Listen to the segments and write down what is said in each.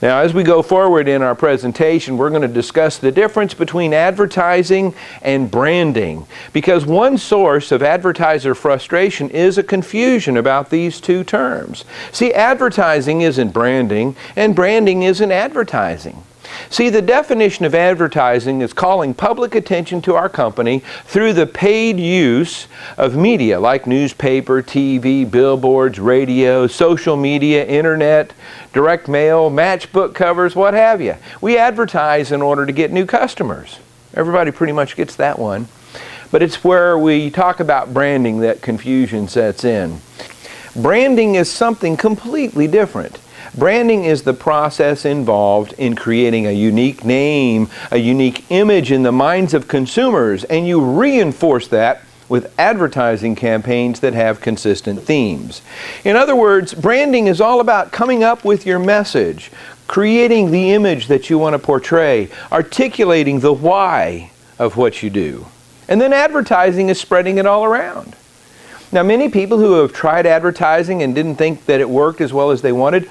Now, as we go forward in our presentation, we're going to discuss the difference between advertising and branding, because one source of advertiser frustration is a confusion about these two terms. See, advertising isn't branding, and branding isn't advertising. See, the definition of advertising is calling public attention to our company through the paid use of media like newspaper, TV, billboards, radio, social media, internet, direct mail, matchbook covers, what have you. We advertise in order to get new customers. Everybody pretty much gets that one. But it's where we talk about branding that confusion sets in. Branding is something completely different. Branding is the process involved in creating a unique name, a unique image in the minds of consumers, and you reinforce that with advertising campaigns that have consistent themes. In other words, branding is all about coming up with your message, creating the image that you want to portray, articulating the why of what you do. And then advertising is spreading it all around. Now, many people who have tried advertising and didn't think that it worked as well as they wanted,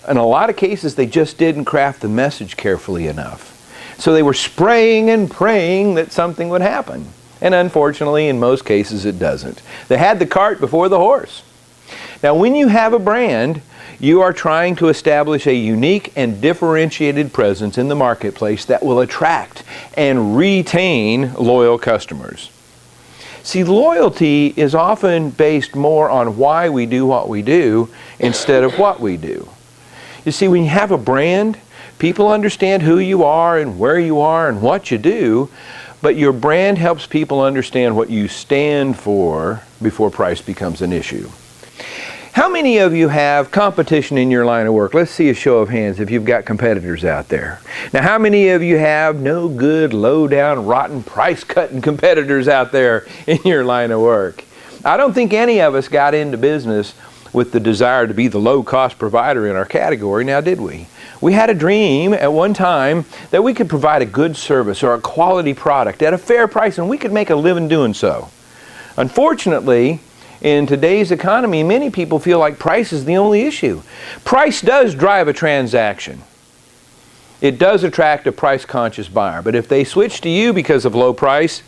in a lot of cases, they just didn't craft the message carefully enough. So they were spraying and praying that something would happen. And unfortunately, in most cases, it doesn't. They had the cart before the horse. Now, when you have a brand, you are trying to establish a unique and differentiated presence in the marketplace that will attract and retain loyal customers. See, loyalty is often based more on why we do what we do instead of what we do. You see, when you have a brand, people understand who you are and where you are and what you do, but your brand helps people understand what you stand for before price becomes an issue. How many of you have competition in your line of work? Let's see a show of hands if you've got competitors out there. Now, how many of you have no good, low-down, rotten, price-cutting competitors out there in your line of work? I don't think any of us got into business with the desire to be the low-cost provider in our category, now did we? We had a dream at one time that we could provide a good service or a quality product at a fair price, and we could make a living doing so. Unfortunately, in today's economy, many people feel like price is the only issue. Price does drive a transaction. It does attract a price-conscious buyer, but if they switch to you because of low price,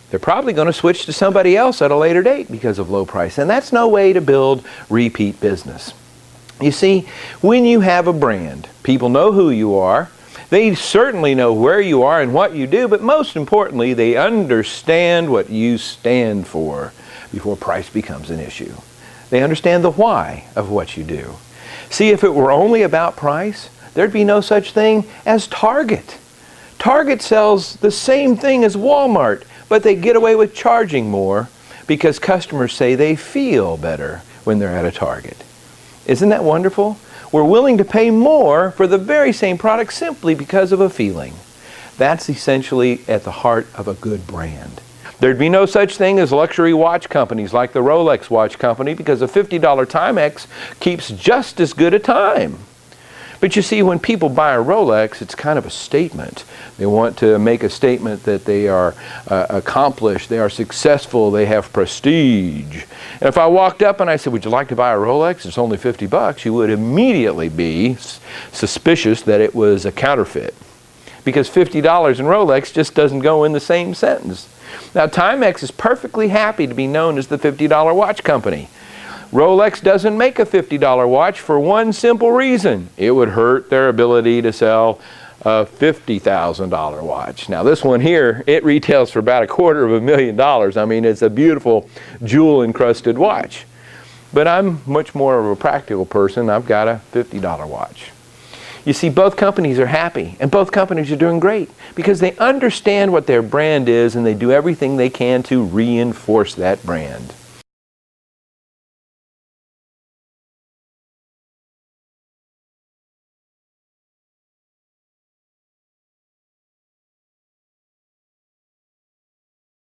they're probably going to switch to somebody else at a later date because of low price. And that's no way to build repeat business. You see, when you have a brand, people know who you are. They certainly know where you are and what you do, but most importantly, they understand what you stand for before price becomes an issue. They understand the why of what you do. See, if it were only about price, there'd be no such thing as Target. Target sells the same thing as Walmart, but they get away with charging more because customers say they feel better when they're at a Target. Isn't that wonderful? We're willing to pay more for the very same product simply because of a feeling. That's essentially at the heart of a good brand. There'd be no such thing as luxury watch companies like the Rolex watch company because a $50 Timex keeps just as good a time. But you see, when people buy a Rolex, it's kind of a statement. They want to make a statement that they are accomplished, they are successful, they have prestige. And if I walked up and I said, would you like to buy a Rolex? It's only $50, you would immediately be suspicious that it was a counterfeit. Because $50 in Rolex just doesn't go in the same sentence. Now, Timex is perfectly happy to be known as the $50 watch company. Rolex doesn't make a $50 watch for one simple reason. It would hurt their ability to sell a $50,000 watch. Now this one here, it retails for about $250,000. I mean, it's a beautiful jewel-encrusted watch. But I'm much more of a practical person. I've got a $50 watch. You see, both companies are happy, and both companies are doing great because they understand what their brand is and they do everything they can to reinforce that brand.